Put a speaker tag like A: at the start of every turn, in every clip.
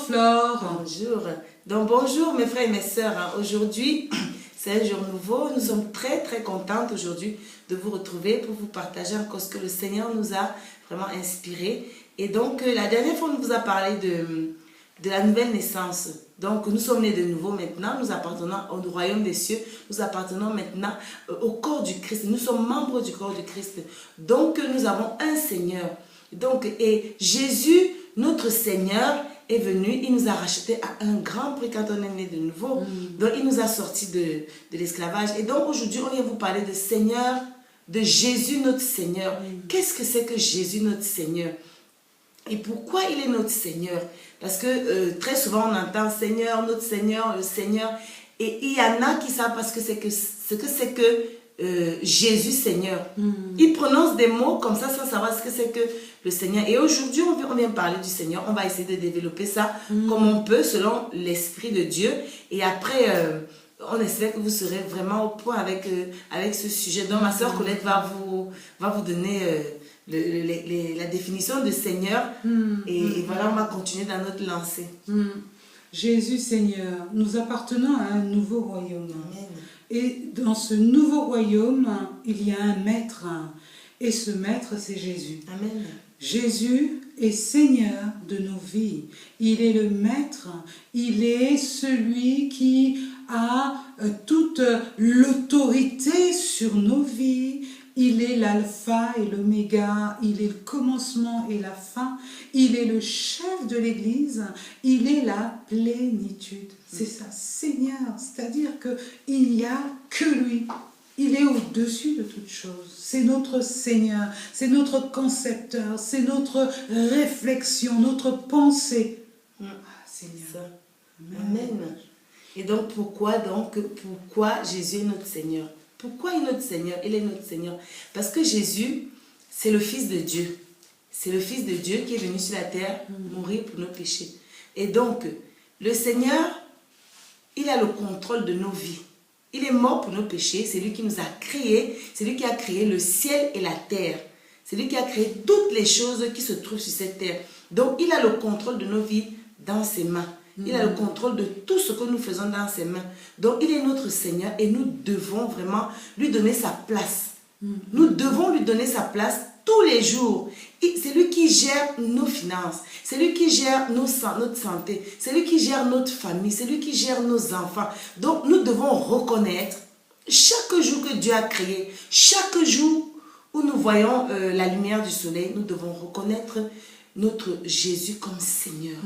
A: Flore.
B: Bonjour. Donc bonjour mes frères et mes sœurs. Aujourd'hui, c'est un jour nouveau. Nous sommes très contentes aujourd'hui de vous retrouver pour vous partager encore ce que le Seigneur nous a vraiment inspiré. Et donc la dernière fois, on vous a parlé de la nouvelle naissance. Donc nous sommes nés de nouveau maintenant. Nous appartenons au royaume des cieux. Nous appartenons maintenant au corps du Christ. Nous sommes membres du corps du Christ. Donc nous avons un Seigneur. Donc, et Jésus, notre Seigneur, est venu, il nous a rachetés à un grand prix quand on est né de nouveau. Donc, il nous a sortis de l'esclavage. Et donc, aujourd'hui, on vient vous parler de Seigneur, de Jésus, notre Seigneur. Qu'est-ce que c'est que Jésus, notre Seigneur? Et pourquoi il est notre Seigneur? Parce que très souvent, on entend Seigneur, notre Seigneur, le Seigneur. Et il y en a qui savent parce que c'est que Jésus Seigneur. Il prononce des mots comme ça sans savoir ce que c'est que le Seigneur. Et aujourd'hui, on vient parler du Seigneur. On va essayer de développer ça comme on peut selon l'Esprit de Dieu. Et après, on espère que vous serez vraiment au point avec ce sujet. Donc, ma soeur Colette va vous donner la définition de Seigneur. Et voilà, on va continuer dans notre lancée.
A: Jésus Seigneur, nous appartenons à un nouveau royaume.
B: Amen.
A: Et dans ce nouveau royaume, il y a un maître. Et ce maître, c'est Jésus.
B: Amen.
A: Jésus est Seigneur de nos vies. Il est le maître. Il est celui qui a toute l'autorité sur nos vies. Il est l'alpha et l'oméga, il est le commencement et la fin, il est le chef de l'Église, il est la plénitude. C'est ça, Seigneur, c'est-à-dire qu'il n'y a que lui. Il est au-dessus de toutes choses. C'est notre Seigneur, c'est notre concepteur, c'est notre réflexion, notre pensée. Seigneur.
B: Amen. Et donc pourquoi Jésus est notre Seigneur? Pourquoi il est notre Seigneur? Il est notre Seigneur. Parce que Jésus, c'est le Fils de Dieu. C'est le Fils de Dieu qui est venu sur la terre mourir pour nos péchés. Et donc, le Seigneur, il a le contrôle de nos vies. Il est mort pour nos péchés. C'est lui qui nous a créés. C'est lui qui a créé le ciel et la terre. C'est lui qui a créé toutes les choses qui se trouvent sur cette terre. Donc, il a le contrôle de nos vies dans ses mains. Il a le contrôle de tout ce que nous faisons dans ses mains. Donc, il est notre Seigneur et nous devons vraiment lui donner sa place. Nous devons lui donner sa place tous les jours. C'est lui qui gère nos finances. C'est lui qui gère notre santé. C'est lui qui gère notre famille. C'est lui qui gère nos enfants. Donc, nous devons reconnaître chaque jour que Dieu a créé, chaque jour où nous voyons la lumière du soleil, nous devons reconnaître notre Jésus comme Seigneur,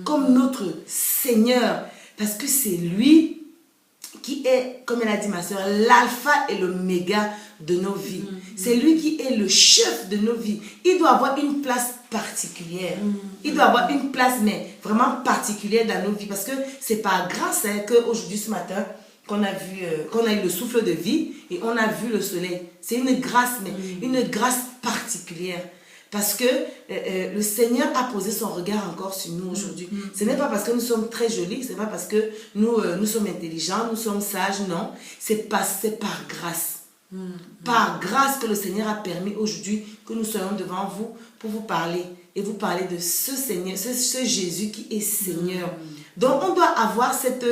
B: comme notre Seigneur, parce que c'est lui qui est, comme elle a dit ma soeur, l'alpha et l'oméga de nos vies. C'est lui qui est le chef de nos vies. Il doit avoir une place particulière. Il doit avoir une place, mais vraiment particulière dans nos vies, parce que c'est par grâce qu'aujourd'hui, ce matin, qu'on a eu le souffle de vie et on a vu le soleil. C'est une grâce, mais une grâce particulière. Parce que le Seigneur a posé son regard encore sur nous aujourd'hui. Ce n'est pas parce que nous sommes très jolis, ce n'est pas parce que nous sommes intelligents, nous sommes sages, non. C'est par grâce. Par grâce que le Seigneur a permis aujourd'hui que nous soyons devant vous pour vous parler. Et vous parler de ce Seigneur, ce Jésus qui est Seigneur. Donc on doit avoir cette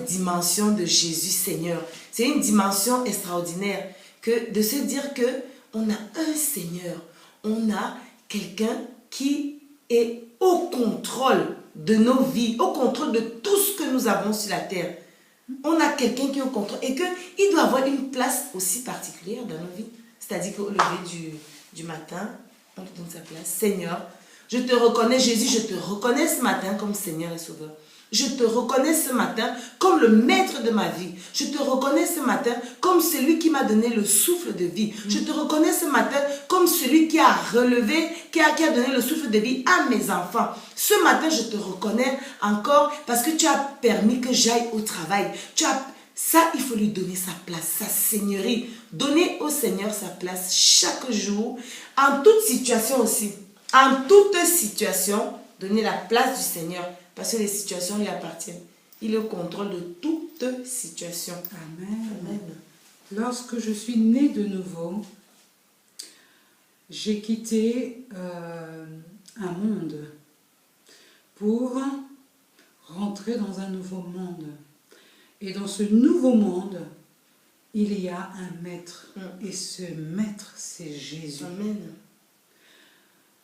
B: dimension de Jésus Seigneur. C'est une dimension extraordinaire que de se dire que on a un Seigneur, on a quelqu'un qui est au contrôle de nos vies, au contrôle de tout ce que nous avons sur la terre. On a quelqu'un qui est au contrôle et qu'il doit avoir une place aussi particulière dans nos vies. C'est-à-dire qu'au lever du matin, on lui donne sa place. Seigneur, je te reconnais, Jésus, je te reconnais ce matin comme Seigneur et Sauveur. Je te reconnais ce matin comme le maître de ma vie. Je te reconnais ce matin comme celui qui m'a donné le souffle de vie. Je te reconnais ce matin comme celui qui a relevé, qui a donné le souffle de vie à mes enfants. Ce matin, je te reconnais encore parce que tu as permis que j'aille au travail. Ça, il faut lui donner sa place, sa seigneurie. Donner au Seigneur sa place chaque jour, en toute situation aussi. En toute situation, donner la place du Seigneur. Parce que les situations lui appartiennent. Il est au contrôle de toute situation.
A: Amen.
B: Amen.
A: Lorsque je suis née de nouveau, j'ai quitté un monde pour rentrer dans un nouveau monde. Et dans ce nouveau monde, il y a un maître. Et ce maître, c'est Jésus.
B: Amen.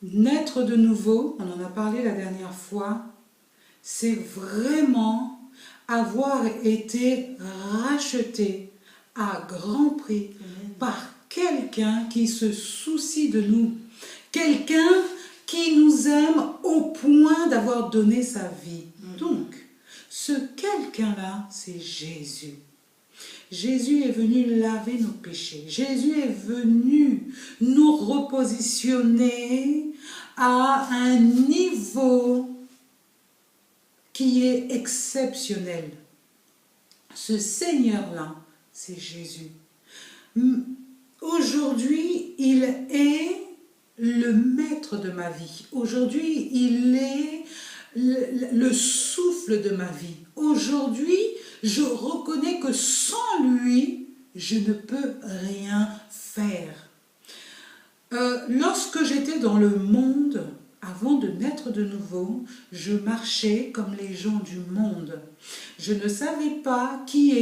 A: Naître de nouveau, on en a parlé la dernière fois, c'est vraiment avoir été racheté à grand prix par quelqu'un qui se soucie de nous. Quelqu'un qui nous aime au point d'avoir donné sa vie. Donc, ce quelqu'un-là, c'est Jésus. Jésus est venu laver nos péchés. Jésus est venu nous repositionner à un niveau qui est exceptionnel. Ce Seigneur-là, c'est Jésus. Aujourd'hui, il est le maître de ma vie. Aujourd'hui, il est le souffle de ma vie. Aujourd'hui, je reconnais que sans lui, je ne peux rien faire. Lorsque j'étais dans le monde, avant de naître de nouveau, je marchais comme les gens du monde. Je ne savais pas qui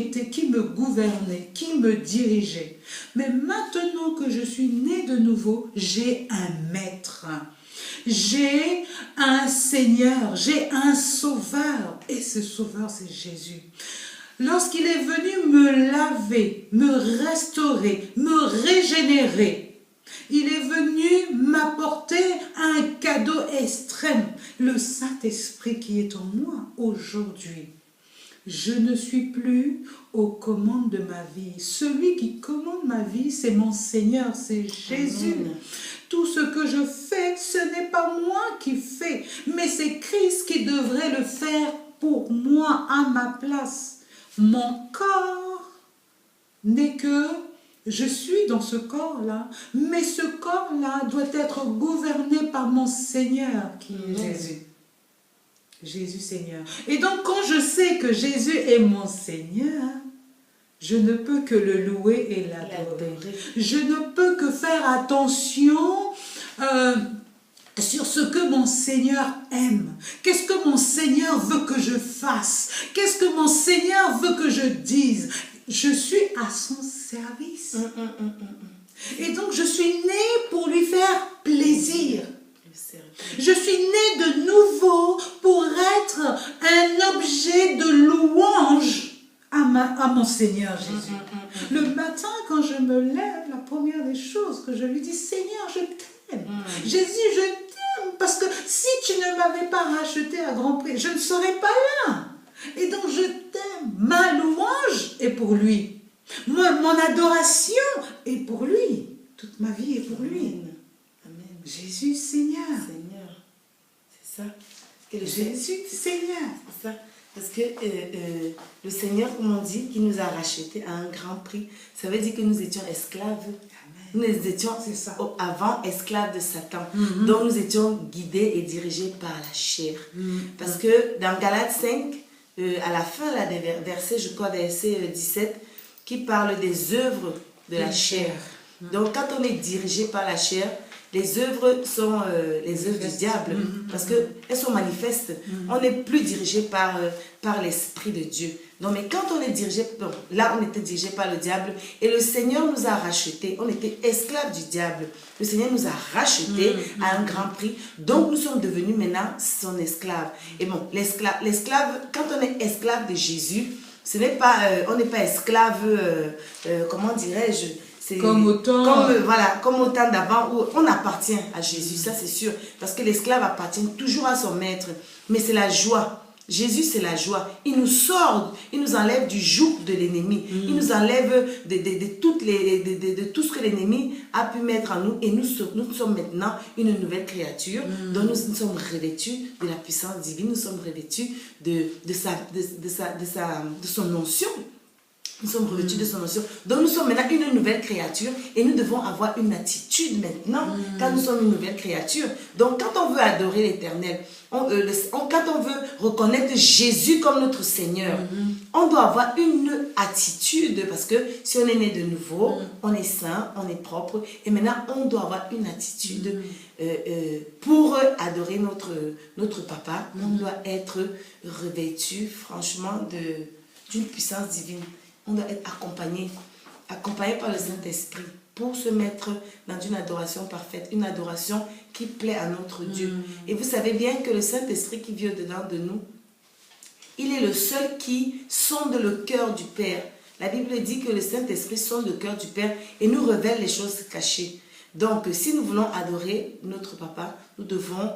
A: me gouvernait, qui me dirigeait. Mais maintenant que je suis née de nouveau, j'ai un maître. J'ai un Seigneur, j'ai un Sauveur. Et ce Sauveur, c'est Jésus. Lorsqu'il est venu me laver, me restaurer, me régénérer, il est venu m'apporter un cadeau extrême, le Saint-Esprit qui est en moi aujourd'hui. Je ne suis plus aux commandes de ma vie. Celui qui commande ma vie, c'est mon Seigneur, c'est Jésus. Amen. Tout ce que je fais, ce n'est pas moi qui fais, mais c'est Christ qui devrait le faire pour moi, à ma place. Mon corps n'est que... Je suis dans ce corps-là, mais ce corps-là doit être gouverné par mon Seigneur, qui est Jésus. Jésus Seigneur. Et donc, quand je sais que Jésus est mon Seigneur, je ne peux que le louer et l'adorer. Je ne peux que faire attention sur ce que mon Seigneur aime. Qu'est-ce que mon Seigneur veut que je fasse? Qu'est-ce que mon Seigneur veut que je dise? Je suis à son service. Et donc, je suis née pour lui faire plaisir. Je suis née de nouveau pour être un objet de louange à mon Seigneur Jésus. Le matin, quand je me lève, la première des choses que je lui dis, Seigneur, je t'aime. Jésus, je t'aime. Parce que si tu ne m'avais pas racheté à grand prix, je ne serais pas là. Et donc, je t'aime. Ma louange est pour lui. Mon adoration est pour lui. Toute ma vie est pour lui.
B: Amen.
A: Jésus, Seigneur.
B: Seigneur. C'est ça. Et
A: Jésus, Seigneur.
B: C'est ça. Parce que le Seigneur, comme on dit, qui nous a rachetés à un grand prix, ça veut dire que nous étions esclaves. Amen. Nous étions avant esclaves de Satan. Donc, nous étions guidés et dirigés par la chair. Parce que dans Galates 5, à la fin là, des versets, je crois verset 17, qui parle des œuvres de la chair. Donc quand on est dirigé par la chair, les œuvres sont les œuvres du diable, parce qu'elles sont manifestes. On n'est plus dirigé par l'Esprit de Dieu. Non, mais quand on est dirigé, là on était dirigé par le diable, et le Seigneur nous a rachetés. On était esclaves du diable. Le Seigneur nous a rachetés à un grand prix. Donc nous sommes devenus maintenant son esclave. Et bon, l'esclave, quand on est esclave de Jésus, ce n'est pas, on n'est pas esclave, comment dirais-je, c'est comme au temps d'avant où on appartient à Jésus, ça c'est sûr, parce que l'esclave appartient toujours à son maître, mais c'est la joie. Jésus, c'est la joie. Il nous sort, il nous enlève du joug de l'ennemi. Il nous enlève de tout ce que l'ennemi a pu mettre en nous. Et nous sommes maintenant une nouvelle créature dont nous sommes revêtus de la puissance divine. Nous sommes revêtus de son onction. Nous sommes revêtus de son onction. Donc nous sommes maintenant une nouvelle créature et nous devons avoir une attitude maintenant quand nous sommes une nouvelle créature. Donc quand on veut adorer l'Éternel, quand on veut reconnaître Jésus comme notre Seigneur, on doit avoir une attitude parce que si on est né de nouveau, on est saint, on est propre et maintenant on doit avoir une attitude pour adorer notre papa. On doit être revêtu franchement d'une puissance divine. On doit être accompagné par le Saint-Esprit pour se mettre dans une adoration parfaite, une adoration qui plaît à notre Dieu. Et vous savez bien que le Saint-Esprit qui vit au-dedans de nous, il est le seul qui sonde le cœur du Père. La Bible dit que le Saint-Esprit sonde le cœur du Père et nous révèle les choses cachées. Donc, si nous voulons adorer notre Papa, nous devons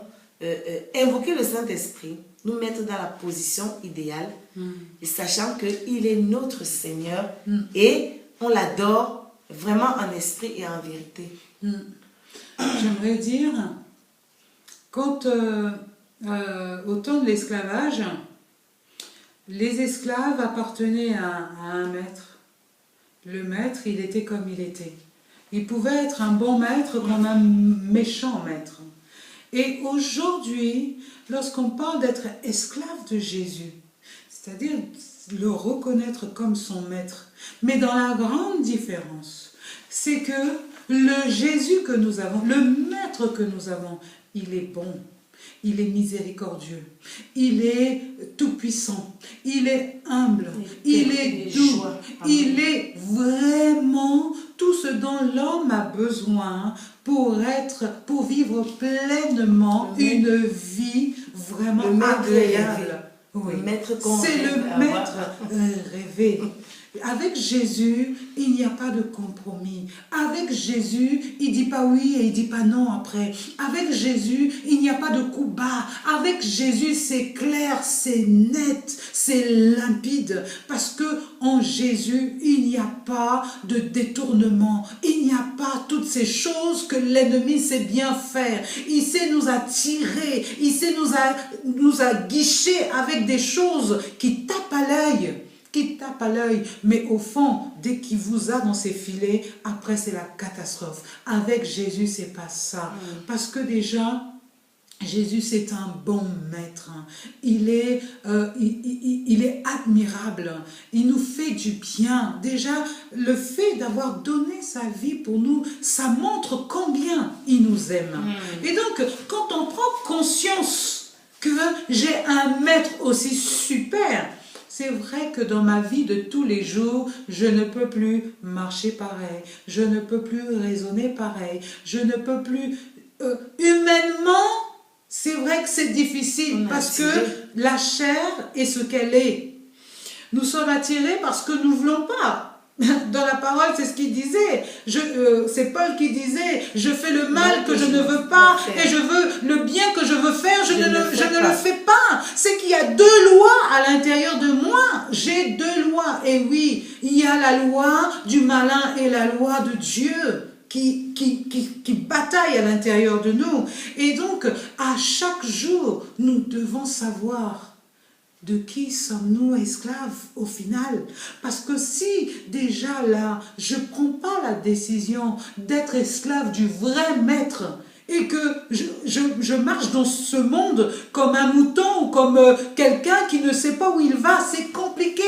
B: invoquer le Saint-Esprit, nous mettre dans la position idéale, et sachant qu'il est notre Seigneur et on l'adore vraiment en esprit et en vérité.
A: J'aimerais dire, quand au temps de l'esclavage, les esclaves appartenaient à un maître. Le maître, il était comme il était. Il pouvait être un bon maître comme un méchant maître. Et aujourd'hui, lorsqu'on parle d'être esclave de Jésus, c'est-à-dire le reconnaître comme son maître, mais dans la grande différence, c'est que le Jésus que nous avons, le maître que nous avons, il est bon, il est miséricordieux, il est tout-puissant, il est humble, il est doux, il est vraiment tout ce dont l'homme a besoin pour vivre pleinement une vie vraiment agréable. Oui. C'est le maître rêvé. Avec Jésus, il n'y a pas de compromis. Avec Jésus, il ne dit pas oui et il ne dit pas non après. Avec Jésus, il n'y a pas de coup bas. Avec Jésus, c'est clair, c'est net, c'est limpide. Parce que en Jésus, il n'y a pas de détournement. Il n'y a pas toutes ces choses que l'ennemi sait bien faire. Il sait nous attirer. Il sait nous aguicher avec des choses qui tapent à l'œil. Mais au fond, dès qu'il vous a dans ses filets, après c'est la catastrophe. Avec Jésus, c'est pas ça. Parce que déjà, Jésus, c'est un bon maître. Il est admirable. Il nous fait du bien. Déjà, le fait d'avoir donné sa vie pour nous, ça montre combien il nous aime. Et donc, quand on prend conscience que j'ai un maître aussi super, c'est vrai que dans ma vie de tous les jours, je ne peux plus marcher pareil, je ne peux plus raisonner pareil, je ne peux plus... humainement, c'est vrai que c'est difficile parce que la chair est ce qu'elle est. Nous sommes attirés parce que nous ne voulons pas. Dans la parole, c'est ce qu'il disait. C'est Paul qui disait, je fais le mal que je ne veux pas et je veux le bien que je veux faire, je ne le fais pas. C'est qu'il y a deux lois à l'intérieur de moi. J'ai deux lois. Et oui, il y a la loi du malin et la loi de Dieu qui bataillent à l'intérieur de nous. Et donc, à chaque jour, nous devons savoir de qui sommes-nous esclaves au final? Parce que si déjà là, je ne prends pas la décision d'être esclave du vrai maître et que je marche dans ce monde comme un mouton ou comme quelqu'un qui ne sait pas où il va, c'est compliqué.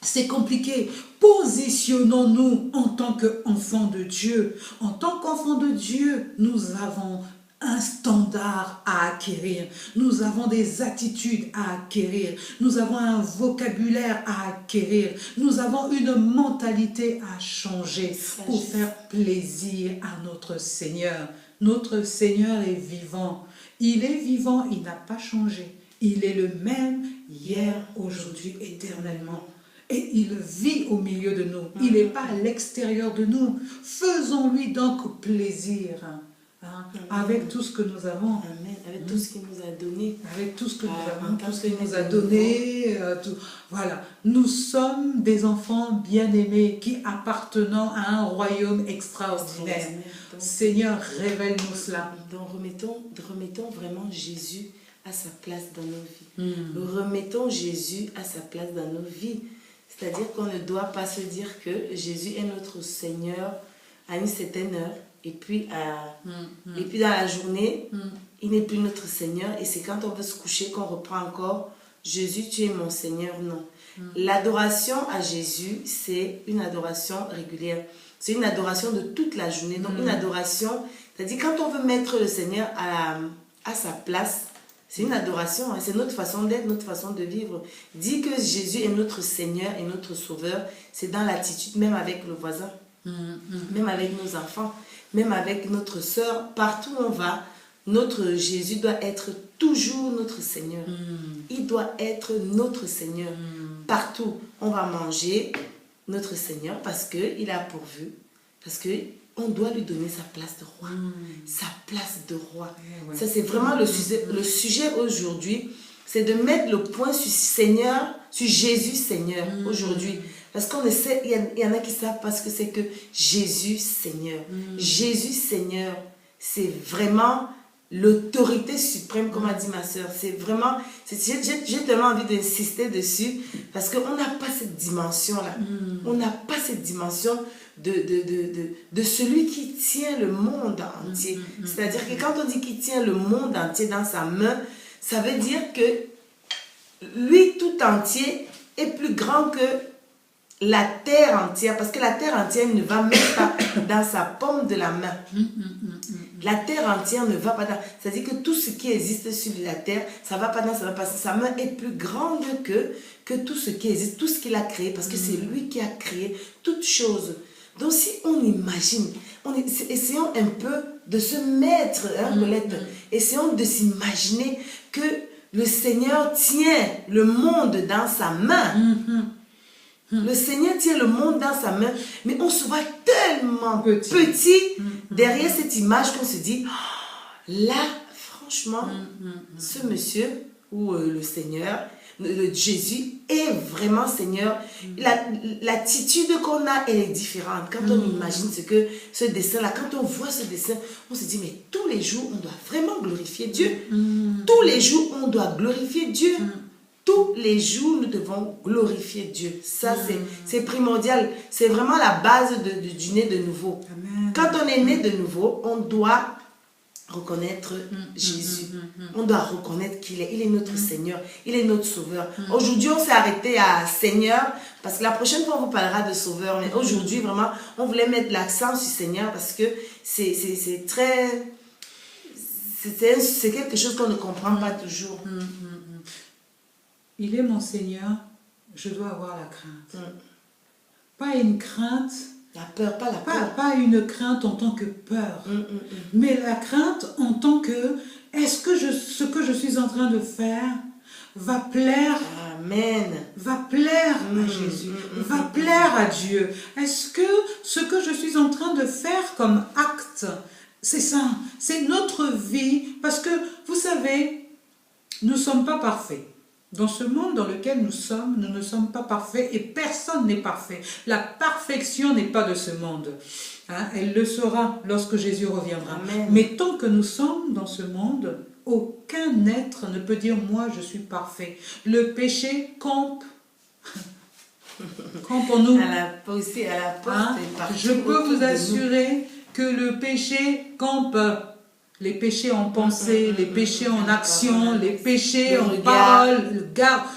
A: C'est compliqué. Positionnons-nous en tant qu'enfants de Dieu. En tant qu'enfants de Dieu, nous avons un standard à acquérir, nous avons des attitudes à acquérir, nous avons un vocabulaire à acquérir, nous avons une mentalité à changer pour faire plaisir à notre Seigneur. Notre Seigneur est vivant, il est vivant, il n'a pas changé, il est le même hier, aujourd'hui, éternellement. Et il vit au milieu de nous, il n'est pas à l'extérieur de nous. Faisons-lui donc plaisir. Avec tout ce que nous avons.
B: Amen. Avec tout ce qu'il nous a donné.
A: Avec tout ce que nous avons, tout ce qu'il nous a donné. Voilà. Nous sommes des enfants bien-aimés qui appartenons à un royaume extraordinaire. Seigneur, révèle-nous cela.
B: Donc remettons vraiment Jésus à sa place dans nos vies. Remettons Jésus à sa place dans nos vies. C'est-à-dire qu'on ne doit pas se dire que Jésus est notre Seigneur à une certaine heure et puis, et puis dans la journée, il n'est plus notre Seigneur et c'est quand on veut se coucher qu'on reprend encore Jésus, tu es mon Seigneur. Non. L'adoration à Jésus, c'est une adoration régulière. C'est une adoration de toute la journée. Donc une adoration, c'est-à-dire quand on veut mettre le Seigneur à sa place, c'est une adoration, hein. C'est notre façon d'être, notre façon de vivre. Dire que Jésus est notre Seigneur et notre Sauveur, c'est dans l'attitude, même avec le voisin, même avec nos enfants, même avec notre sœur, partout où on va, notre Jésus doit être toujours notre Seigneur. Il doit être notre Seigneur. Partout, on va manger notre Seigneur parce qu'il a pourvu, parce qu'on doit lui donner sa place de roi. Sa place de roi. Ça, c'est vraiment le sujet aujourd'hui. C'est de mettre le point sur Seigneur, sur Jésus Seigneur aujourd'hui. Parce qu'on essaie, il y en a qui savent parce que c'est que Jésus Seigneur. Jésus Seigneur, c'est vraiment l'autorité suprême, comme a dit ma soeur. C'est vraiment, j'ai tellement envie d'insister dessus parce qu'on n'a pas cette dimension-là. On n'a pas cette dimension de celui qui tient le monde entier. C'est-à-dire que quand on dit qu'il tient le monde entier dans sa main, ça veut dire que lui tout entier est plus grand que la terre entière, parce que la terre entière ne va même pas dans sa paume de la main. La terre entière ne va pas dans... C'est-à-dire que tout ce qui existe sur la terre, ça ne va pas dans, ça va pas. Sa main est plus grande que tout ce qui existe, tout ce qu'il a créé, parce que c'est lui qui a créé toutes choses. Donc si on imagine, essayons un peu de se mettre, Colette, essayons de s'imaginer que le Seigneur tient le monde dans sa main. Le Seigneur tient le monde dans sa main, mais on se voit tellement petit derrière cette image qu'on se dit, oh, là, franchement, ce monsieur ou le Seigneur, le Jésus est vraiment Seigneur. L'attitude qu'on a, elle est différente. Quand on imagine ce dessin-là, quand on voit ce dessin, on se dit, mais tous les jours, on doit vraiment glorifier Dieu. Tous les jours, on doit glorifier Dieu. Tous les jours, nous devons glorifier Dieu. Ça, c'est primordial. C'est vraiment la base du né de nouveau. Amen. Quand on est né de nouveau, on doit reconnaître Jésus. On doit reconnaître qu'il est. Il est notre Seigneur. Il est notre Sauveur. Aujourd'hui, on s'est arrêté à Seigneur, parce que la prochaine fois, on vous parlera de Sauveur. Mais aujourd'hui, vraiment, on voulait mettre l'accent sur Seigneur, parce que c'est très... C'est quelque chose qu'on ne comprend pas toujours.
A: Il est mon Seigneur, je dois avoir la crainte. Pas une crainte,
B: la peur, pas la peur.
A: Pas une crainte en tant que peur, mais la crainte en tant que, est-ce que ce que je suis en train de faire va plaire,
B: Amen,
A: va plaire à Jésus, va plaire à Dieu. Est-ce que ce que je suis en train de faire comme acte, c'est ça, c'est notre vie, parce que vous savez, nous ne sommes pas parfaits. Dans ce monde dans lequel nous sommes, nous ne sommes pas parfaits et personne n'est parfait. La perfection n'est pas de ce monde. Elle le sera lorsque Jésus reviendra.
B: Amen.
A: Mais tant que nous sommes dans ce monde, aucun être ne peut dire « moi, je suis parfait ». Le péché campe en nous.
B: À la porte,
A: je peux vous assurer que le péché campe. Les péchés en pensée, les péchés en action, les péchés en parole, le regard.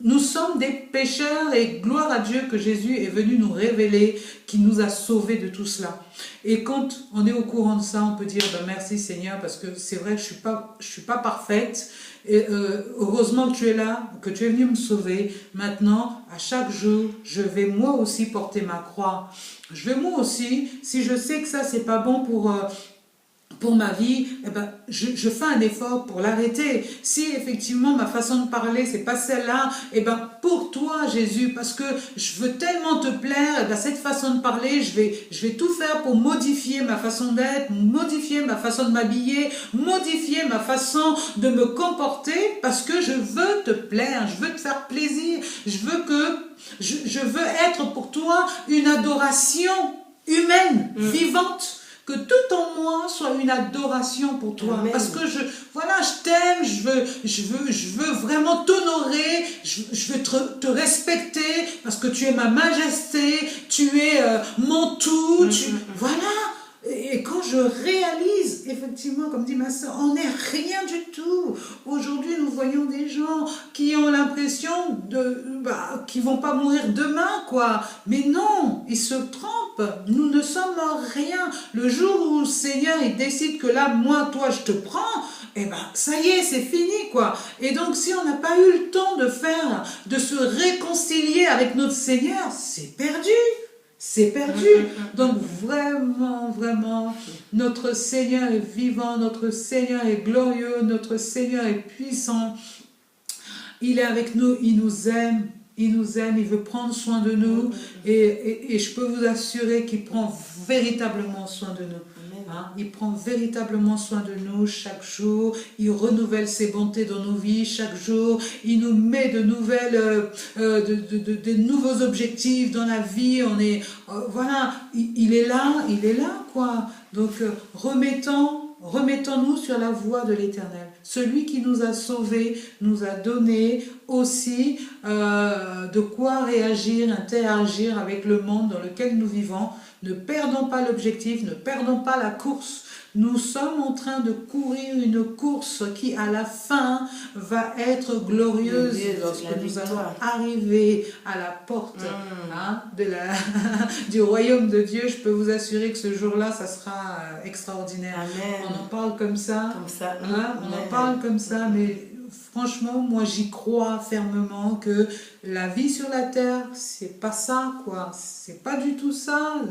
A: Nous sommes des pécheurs et gloire à Dieu que Jésus est venu nous révéler, qui nous a sauvés de tout cela. Et quand on est au courant de ça, on peut dire merci Seigneur, parce que c'est vrai que je suis pas parfaite. Et heureusement que tu es là, que tu es venu me sauver. Maintenant, à chaque jour, je vais moi aussi porter ma croix. Je vais moi aussi, si je sais que ça c'est pas bon pour ma vie, eh ben, je fais un effort pour l'arrêter. Si effectivement ma façon de parler, c'est pas celle-là, eh ben, pour toi Jésus, parce que je veux tellement te plaire, eh ben, cette façon de parler, je vais tout faire pour modifier ma façon d'être, modifier ma façon de m'habiller, modifier ma façon de me comporter, parce que je veux te plaire, je veux te faire plaisir, je veux être pour toi une adoration humaine, vivante, que tout en moi soit une adoration pour toi.
B: Amen.
A: Parce que je t'aime, je veux vraiment t'honorer, je veux te respecter parce que tu es ma majesté, tu es mon tout, voilà. Et quand je réalise, effectivement, comme dit ma soeur, on n'est rien du tout. Aujourd'hui, nous voyons des gens qui ont l'impression qu'ils vont pas mourir demain, quoi. Mais non, ils se trompent. Nous ne sommes rien. Le jour où le Seigneur, il décide que là, moi, toi, je te prends, eh ben, ça y est, c'est fini, quoi. Et donc, si on n'a pas eu le temps de se réconcilier avec notre Seigneur, c'est perdu. C'est perdu. Donc vraiment, vraiment, notre Seigneur est vivant, notre Seigneur est glorieux, notre Seigneur est puissant. Il est avec nous, il nous aime, il veut prendre soin de nous. Et je peux vous assurer qu'il prend véritablement soin de nous. Hein, il prend véritablement soin de nous chaque jour, il renouvelle ses bontés dans nos vies chaque jour, il nous met de nouveaux objectifs dans la vie, on est, voilà, il est là, quoi. Donc remettons-nous sur la voie de l'Éternel. Celui qui nous a sauvés nous a donné aussi de quoi réagir, interagir avec le monde dans lequel nous vivons. Ne perdons pas l'objectif, ne perdons pas la course. Nous sommes en train de courir une course qui, à la fin, va être glorieuse lorsque nous allons arriver à la porte du royaume de Dieu. Je peux vous assurer que ce jour-là, ça sera extraordinaire.
B: Amen.
A: On en parle comme ça.
B: On
A: en parle comme ça, mais franchement, moi, j'y crois fermement que la vie sur la terre, c'est pas ça, quoi. C'est pas du tout ça.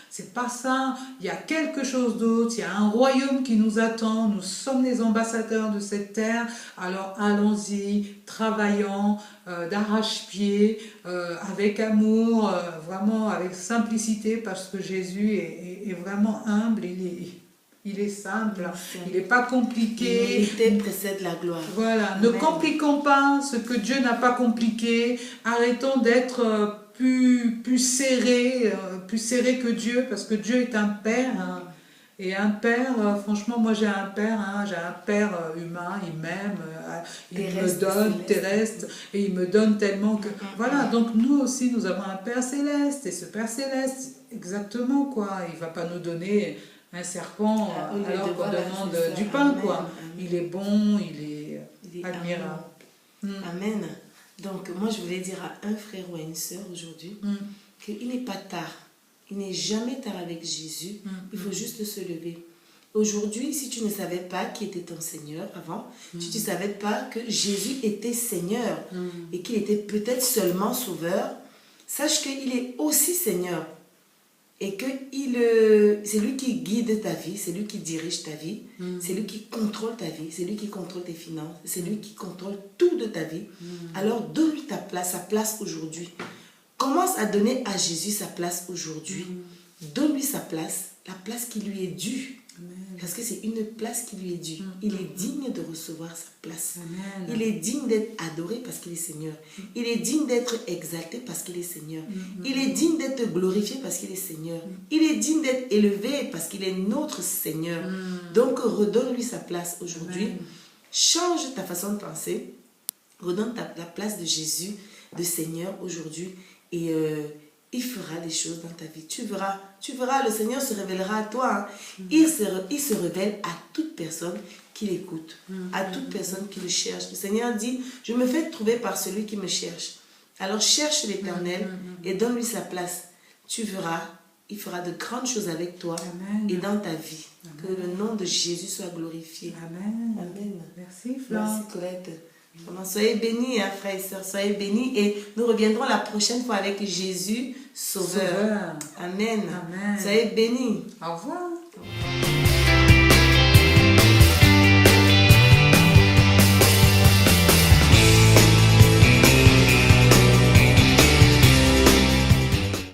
A: C'est pas ça. Il y a quelque chose d'autre. Il y a un royaume qui nous attend. Nous sommes les ambassadeurs de cette terre. Alors, allons-y, travaillons d'arrache-pied, avec amour, vraiment avec simplicité, parce que Jésus est vraiment humble. Il est simple, il n'est pas compliqué.
B: L'humilité précède la gloire.
A: Voilà, Amen. Ne compliquons pas ce que Dieu n'a pas compliqué. Arrêtons d'être plus serrés que Dieu, parce que Dieu est un Père. Hein. Et un Père, franchement, moi j'ai un Père humain, il m'aime, il me donne, terrestre, et il me donne tellement que... Voilà, donc nous aussi, nous avons un Père céleste, et ce Père céleste, exactement, quoi, il ne va pas nous donner... un serpent alors qu'on demande du pain, Amen. Quoi. Amen. Il est bon, il est admirable.
B: Amen. Donc, moi, je voulais dire à un frère ou à une sœur aujourd'hui qu'il n'est pas tard. Il n'est jamais tard avec Jésus. Il faut juste se lever. Aujourd'hui, si tu ne savais pas qui était ton Seigneur avant, si tu ne savais pas que Jésus était Seigneur et qu'il était peut-être seulement Sauveur, sache qu'il est aussi Seigneur. Et que c'est lui qui guide ta vie, c'est lui qui dirige ta vie, c'est lui qui contrôle ta vie, c'est lui qui contrôle tes finances, c'est lui qui contrôle tout de ta vie. Alors donne-lui sa place aujourd'hui. Commence à donner à Jésus sa place aujourd'hui. Donne-lui sa place, la place qui lui est due. Amen. Parce que c'est une place qui lui est due. Il est digne de recevoir sa place. Amen. Il est digne d'être adoré parce qu'il est Seigneur. Il est digne d'être exalté parce qu'il est Seigneur. Il est digne d'être glorifié parce qu'il est Seigneur. Il est digne d'être élevé parce qu'il est notre Seigneur. Donc redonne-lui sa place aujourd'hui. Change ta façon de penser. Redonne la place de Jésus, de Seigneur aujourd'hui. Et il fera des choses dans ta vie. Tu verras, le Seigneur se révélera à toi. Hein. Il se révèle à toute personne qui l'écoute, à toute personne qui le cherche. Le Seigneur dit, je me fais trouver par celui qui me cherche. Alors cherche l'Éternel et donne-lui sa place. Tu verras, il fera de grandes choses avec toi. Amen. Et dans ta vie. Amen. Que le nom de Jésus soit glorifié.
A: Amen.
B: Amen.
A: Merci Flore.
B: Merci Colette. Soyez bénis, hein, frères et sœurs, soyez bénis et nous reviendrons la prochaine fois avec Jésus Sauveur. Amen.
A: Amen.
B: Soyez bénis.
A: Au revoir.